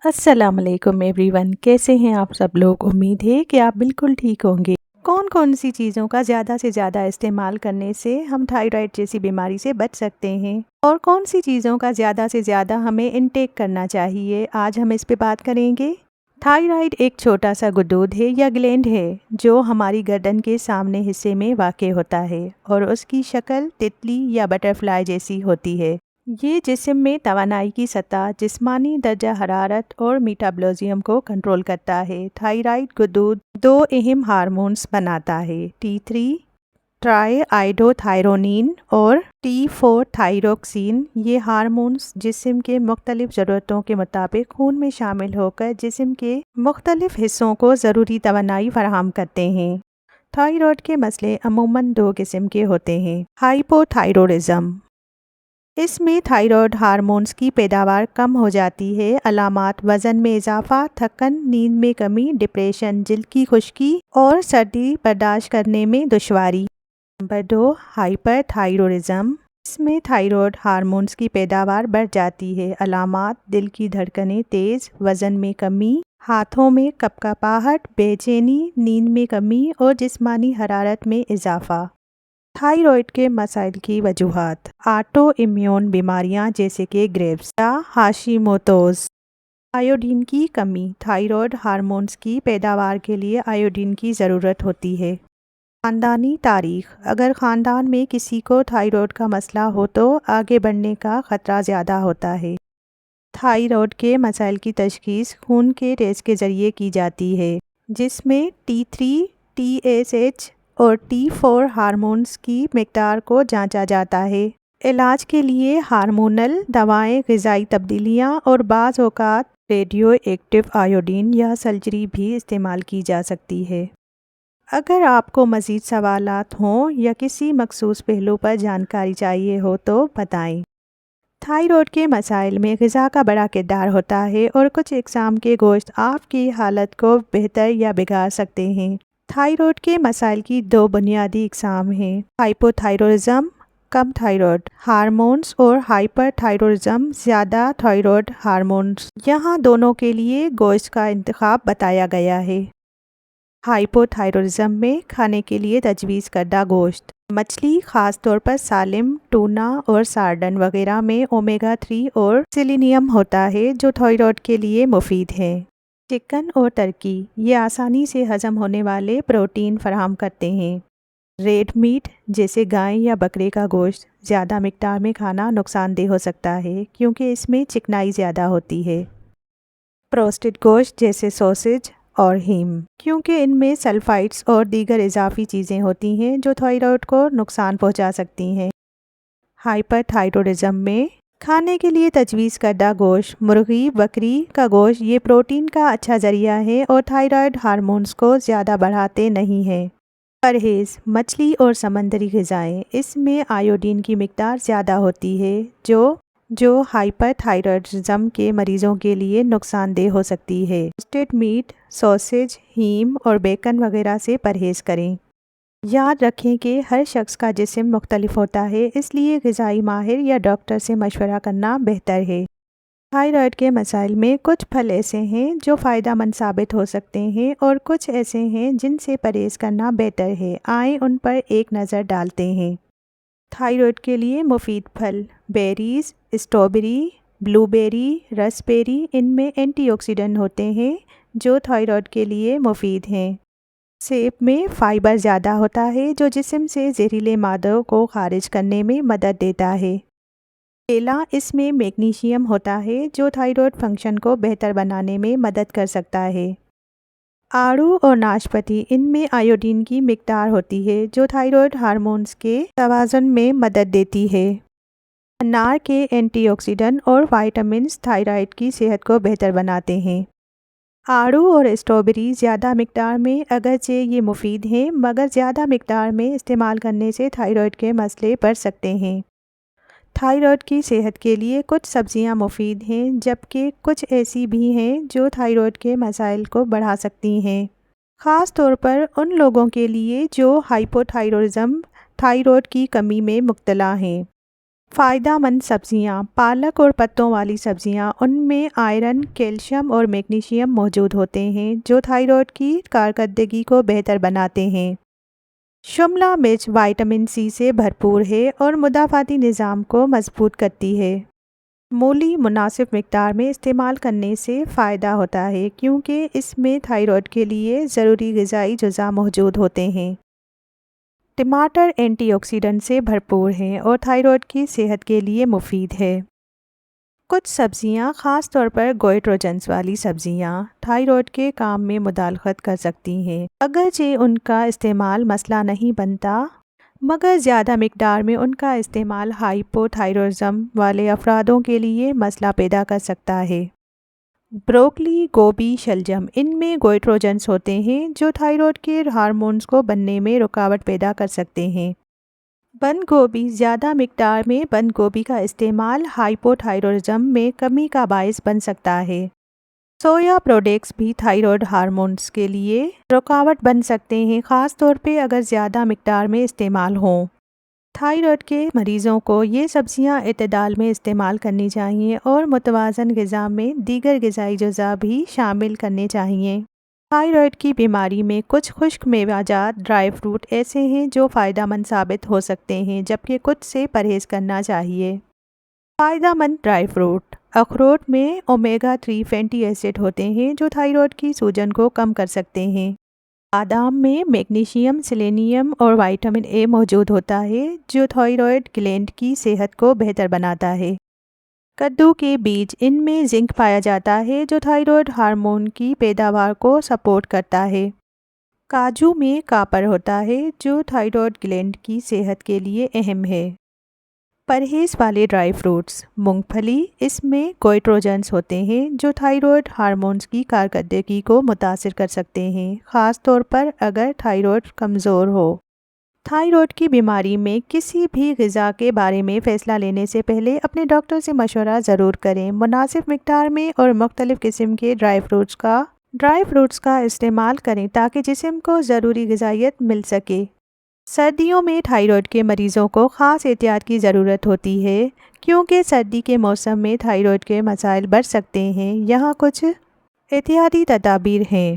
अस्सलाम वालेकुम एवरीवन, कैसे हैं आप सब लोग। उम्मीद है कि आप बिल्कुल ठीक होंगे। कौन कौन सी चीज़ों का ज़्यादा से ज़्यादा इस्तेमाल करने से हम थायराइड जैसी बीमारी से बच सकते हैं और कौन सी चीज़ों का ज़्यादा से ज़्यादा हमें इनटेक करना चाहिए, आज हम इस पे बात करेंगे। थायराइड एक छोटा सा गुदूद है या ग्लैंड है जो हमारी गर्दन के सामने हिस्से में वाक़ होता है और उसकी शक्ल तितली या बटरफ्लाई जैसी होती है। ये जिस्म में तवानाई की सतह, जिस्मानी दर्जा हरारत और मेटाबॉलिज्म को कंट्रोल करता है। थायराइड गुदूद दो अहम हार्मोन्स बनाता है, T3 ट्राईआइडोथायरोनिन और T4 थायरोक्सिन। ये हार्मोन्स जिस्म के मुख्तलिफ ज़रूरतों के मुताबिक खून में शामिल होकर जिस्म के मुख्तलिफ हिस्सों को ज़रूरी तवानाई फराहम करते हैं। थायराइड के मसले अमूमन दो किस्म के होते हैं। हाइपोथायरॉयडिज्म, इसमें थायराइड हार्मोन्स की पैदावार कम हो जाती है। अलामात वज़न में इजाफा, थकन, नींद में कमी, डिप्रेशन, जिल्द की खुश्की और सर्दी बर्दाश्त करने में दुश्वारी। नंबर 2, हाइपरथायरॉयडिज्म, इसमें थायराइड हार्मोन्स की पैदावार बढ़ जाती है। अलामात दिल की धड़कनें तेज़, वज़न में कमी, हाथों में कपकपाहट, बेचैनी, नींद में कमी और जिस्मानी हरारत में इजाफा। थायराइड के मसाइल की वजूहात, ऑटो इम्यून बीमारियां जैसे कि ग्रेव्स या हाशिमोटोज़। आयोडीन की कमी, थायराइड हार्मोन्स की पैदावार के लिए आयोडीन की ज़रूरत होती है। ख़ानदानी तारीख, अगर ख़ानदान में किसी को थायराइड का मसला हो तो आगे बढ़ने का ख़तरा ज़्यादा होता है। थायराइड के मसाइल की तशख़ीस खून के टेस्ट के ज़रिए की जाती है जिसमें T3, TSH और T4 हार्मोन्स की मिक़दार को जांचा जाता है। इलाज के लिए हार्मोनल दवाएं, ग़िज़ाई तब्दीलियां और बाज़ औक़ात रेडियो एक्टिव आयोडीन या सर्जरी भी इस्तेमाल की जा सकती है। अगर आपको मज़ीद सवालात हों या किसी मखसूस पहलू पर जानकारी चाहिए हो तो बताएं। थायराइड के मसाइल में ग़िज़ा का बड़ा किरदार होता है और कुछ इक़साम के गोश्त आपकी हालत को बेहतर या बिगाड़ सकते हैं। थायराइड के मसाइल की दो बुनियादी इक़साम हैं, हाइपोथायरॉयडिज्म कम थायराइड हार्मोन्स और हाइपरथायरॉयडिज्म ज़्यादा थायराइड हार्मोन्स। यहाँ दोनों के लिए गोश्त का इंतखाब बताया गया है। हाइपोथायरॉयडिज्म में खाने के लिए तजवीज़ करदा गोश्त, मछली ख़ास तौर पर सालिम, टूना और सार्डन वगैरह में ओमेगा 3 और सेलेनियम होता है जो थायराइड के लिए मुफीद है। चिकन और टर्की, ये आसानी से हज़म होने वाले प्रोटीन फराहम करते हैं। रेड मीट जैसे गाय या बकरे का गोश्त ज़्यादा मिक़दार में खाना नुकसानदेह हो सकता है क्योंकि इसमें चिकनाई ज़्यादा होती है। प्रोस्टेड गोश्त जैसे सॉसेज और हीम, क्योंकि इनमें सल्फाइड्स और दीगर इजाफी चीज़ें होती हैं जो थायराइड को नुकसान पहुंचा सकती हैं। हाइपरथायरॉयडिज्म में खाने के लिए तजवीज़ करदा गोश्त, मुर्गी, बकरी का गोश्त, ये प्रोटीन का अच्छा ज़रिया है और थायराइड हार्मोन्स को ज़्यादा बढ़ाते नहीं हैं। परहेज़, मछली और समंदरी ग़िज़ाएँ, इसमें आयोडीन की मिक़दार ज़्यादा होती है जो हाइपरथायरॉयडिज्म के मरीज़ों के लिए नुकसानदेह हो सकती है। रोस्टेड मीट, सॉसेज, हीम और बेकन वगैरह से परहेज़ करें। याद रखें कि हर शख्स का जिस्म मुख्तलिफ होता है, इसलिए ग़िज़ाई माहिर या डॉक्टर से मशवरा करना बेहतर है। थायराइड के मसाइल में कुछ फल ऐसे हैं जो फ़ायदेमंद साबित हो सकते हैं और कुछ ऐसे हैं जिनसे परहेज़ करना बेहतर है। आएँ उन पर एक नज़र डालते हैं। थायराइड के लिए मुफीद फल, बेरीज़, स्ट्रॉबेरी, ब्लूबेरी, रसबेरी, इनमें एंटीऑक्सीडेंट होते हैं जो थायराइड के लिए मुफीद हैं। सेब में फ़ाइबर ज़्यादा होता है जो जिस्म से जहरीले मादों को खारिज करने में मदद देता है। केला, इसमें मैग्नीशियम होता है जो थायराइड फंक्शन को बेहतर बनाने में मदद कर सकता है। आड़ू और नाशपाती, इनमें आयोडीन की मिक़दार होती है जो थायराइड हार्मोन्स के तवाज़ुन में मदद देती है। अनार के एंटीऑक्सीडेंट और वाइटामिन्स थायराइड की सेहत को बेहतर बनाते हैं। आड़ू और स्ट्रॉबेरी ज़्यादा मिक़दार में अगरचे ये मुफीद हैं, मगर ज़्यादा मिक़दार में इस्तेमाल करने से थायराइड के मसले बढ़ सकते हैं। थायराइड की सेहत के लिए कुछ सब्ज़ियां मुफीद हैं जबकि कुछ ऐसी भी हैं जो थायराइड के मसाइल को बढ़ा सकती हैं, ख़ास तौर पर उन लोगों के लिए जो हाइपोथायरॉयडिज्म थायराइड की कमी में मुब्तला हैं। فائدہ مند سبزیاں: پالک اور پتوں والی سبزیاں، ان میں آئرن، کیلشیم اور میگنیشیم موجود ہوتے ہیں جو تھائرائیڈ کی کارکردگی کو بہتر بناتے ہیں۔ شملہ مرچ وٹامن سی سے بھرپور ہے اور مدافعتی نظام کو مضبوط کرتی ہے۔ مولی مناسب مقدار میں استعمال کرنے سے فائدہ ہوتا ہے کیونکہ اس میں تھائرائیڈ کے لیے ضروری غذائی اجزاء موجود ہوتے ہیں۔ ٹماٹر اینٹی آکسیڈنٹ سے بھرپور ہیں اور تھائرائیڈ کی صحت کے لیے مفید ہے۔ کچھ سبزیاں، خاص طور پر گوئٹروجنس والی سبزیاں، تھائرائیڈ کے کام میں مداخلت کر سکتی ہیں، اگرچہ ان کا استعمال مسئلہ نہیں بنتا، مگر زیادہ مقدار میں ان کا استعمال ہائپو تھائرائڈزم والے افرادوں کے لیے مسئلہ پیدا کر سکتا ہے۔ بروکلی، گوبھی، شلجم، ان میں گوئٹروجنس ہوتے ہیں جو تھائرائیڈ کے ہارمونز کو بننے میں رکاوٹ پیدا کر سکتے ہیں۔ بند گوبھی: زیادہ مقدار میں بند گوبھی کا استعمال ہائپو تھائرائڈزم میں کمی کا باعث بن سکتا ہے۔ سویا پروڈکٹس بھی تھائرائیڈ ہارمونز کے لیے رکاوٹ بن سکتے ہیں، خاص طور پہ اگر زیادہ مقدار میں استعمال ہوں۔ تھائرائیڈ کے مریضوں کو یہ سبزیاں اعتدال میں استعمال کرنی چاہیے اور متوازن غذا میں دیگر غذائی اجزاء بھی شامل کرنے چاہیے۔ تھائرائیڈ کی بیماری میں کچھ خشک میوہ جات ڈرائی فروٹ ایسے ہیں جو فائدہ مند ثابت ہو سکتے ہیں، جبکہ کچھ سے پرہیز کرنا چاہیے۔ فائدہ مند ڈرائی فروٹ: اخروٹ میں اومیگا 3 فیٹی ایسڈ ہوتے ہیں جو تھائرائیڈ کی سوجن کو کم کر سکتے ہیں۔ بادام میں میگنیشیم، سیلینیم اور وٹامن اے موجود ہوتا ہے جو تھائرائیڈ گلینڈ کی صحت کو بہتر بناتا ہے۔ کدو کے بیج: ان میں زنک پایا جاتا ہے جو تھائرائیڈ ہارمون کی پیداوار کو سپورٹ کرتا ہے۔ کاجو میں کاپر ہوتا ہے جو تھائرائیڈ گلینڈ کی صحت کے لیے اہم ہے۔ پرہیز والے ڈرائی فروٹس: مونگ پھلی، اس میں گوئٹروجنس ہوتے ہیں جو تھائرائیڈ ہارمونز کی کارکردگی کو متاثر کر سکتے ہیں، خاص طور پر اگر تھائرائیڈ کمزور ہو۔ تھائرائیڈ کی بیماری میں کسی بھی غذا کے بارے میں فیصلہ لینے سے پہلے اپنے ڈاکٹر سے مشورہ ضرور کریں۔ مناسب مقدار میں اور مختلف قسم کے ڈرائی فروٹس کا استعمال کریں تاکہ جسم کو ضروری غذائیت مل سکے۔ سردیوں میں تھائرائیڈ کے مریضوں کو خاص احتیاط کی ضرورت ہوتی ہے کیونکہ سردی کے موسم میں تھائرائیڈ کے مسائل بڑھ سکتے ہیں۔ یہاں کچھ احتیاطی تدابیر ہیں۔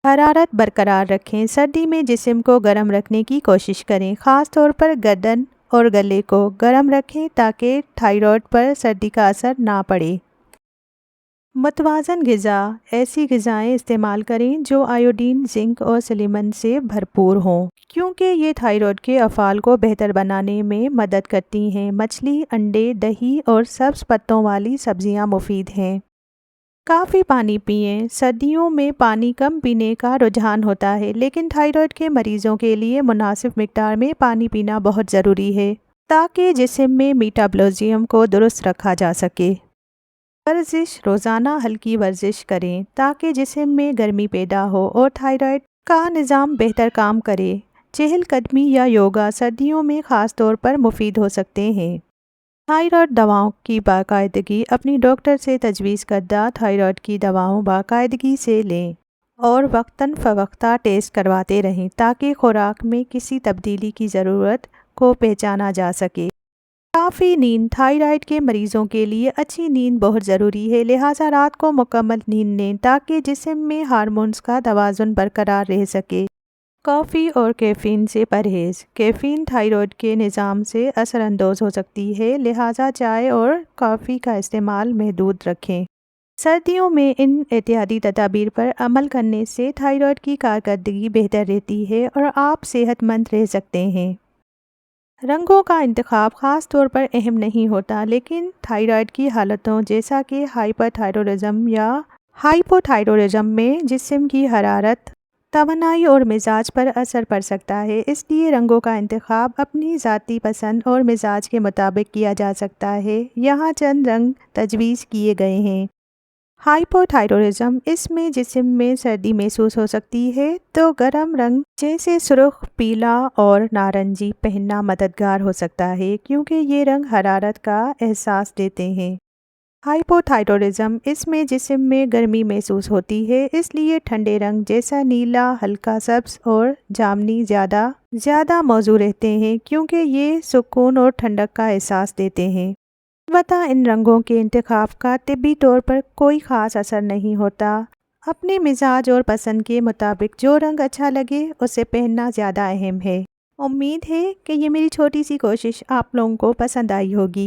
حرارت برقرار رکھیں: سردی میں جسم کو گرم رکھنے کی کوشش کریں، خاص طور پر گردن اور گلے کو گرم رکھیں تاکہ تھائرائیڈ پر سردی کا اثر نہ پڑے۔ متوازن غذا: ایسی غذائیں استعمال کریں جو آیوڈین، زنک اور سلیمن سے بھرپور ہوں کیونکہ یہ تھائرائیڈ کے افعال کو بہتر بنانے میں مدد کرتی ہیں۔ مچھلی، انڈے، دہی اور سبز پتوں والی سبزیاں مفید ہیں۔ کافی پانی پئیں: سردیوں میں پانی کم پینے کا رجحان ہوتا ہے، لیکن تھائرائیڈ کے مریضوں کے لیے مناسب مقدار میں پانی پینا بہت ضروری ہے تاکہ جسم میں میٹابولزم کو درست رکھا جا سکے۔ ورزش: روزانہ ہلکی ورزش کریں تاکہ جسم میں گرمی پیدا ہو اور تھائرائیڈ کا نظام بہتر کام کرے۔ چہل قدمی یا یوگا سردیوں میں خاص طور پر مفید ہو سکتے ہیں۔ تھائرائیڈ دواؤں کی باقاعدگی: اپنی ڈاکٹر سے تجویز کردہ تھائرائیڈ کی دواؤں باقاعدگی سے لیں اور وقتاً فوقتاً ٹیسٹ کرواتے رہیں تاکہ خوراک میں کسی تبدیلی کی ضرورت کو پہچانا جا سکے۔ کافی نیند: تھائرائیڈ کے مریضوں کے لیے اچھی نیند بہت ضروری ہے، لہٰذا رات کو مکمل نیند لیں تاکہ جسم میں ہارمونز کا توازن برقرار رہ سکے۔ کافی اور کیفین سے پرہیز: کیفین تھائرائیڈ کے نظام سے اثر انداز ہو سکتی ہے، لہٰذا چائے اور کافی کا استعمال محدود رکھیں۔ سردیوں میں ان احتیاطی تدابیر پر عمل کرنے سے تھائرائیڈ کی کارکردگی بہتر رہتی ہے اور آپ صحت مند رہ سکتے ہیں۔ رنگوں کا انتخاب خاص طور پر اہم نہیں ہوتا، لیکن تھائرائیڈ کی حالتوں جیسا کہ ہائپر تھائرائڈزم یا ہائپو تھائرائڈزم میں جسم کی حرارت، توانائی اور مزاج پر اثر پڑ سکتا ہے، اس لیے رنگوں کا انتخاب اپنی ذاتی پسند اور مزاج کے مطابق کیا جا سکتا ہے۔ یہاں چند رنگ تجویز کیے گئے ہیں۔ ہائپو تھائرائڈزم: اس میں جسم میں سردی محسوس ہو سکتی ہے تو گرم رنگ جیسے سرخ، پیلا اور نارنجی پہننا مددگار ہو سکتا ہے کیونکہ یہ رنگ حرارت کا احساس دیتے ہیں۔ हाइपोथायरॉयडिज्म, इसमें जिस्म में गर्मी महसूस होती है, इसलिए ठंडे रंग जैसा नीला, हल्का सब्ज और जामुनी ज़्यादा मौजूद रहते हैं क्योंकि ये सुकून और ठंडक का एहसास देते हैं। अलबत्ता इन रंगों के इंतखाब का तिब्बी तौर पर कोई ख़ास असर नहीं होता। अपने मिजाज और पसंद के मुताबिक जो रंग अच्छा लगे उसे पहनना ज़्यादा अहम है। उम्मीद है कि ये मेरी छोटी सी कोशिश आप लोगों को पसंद आई होगी।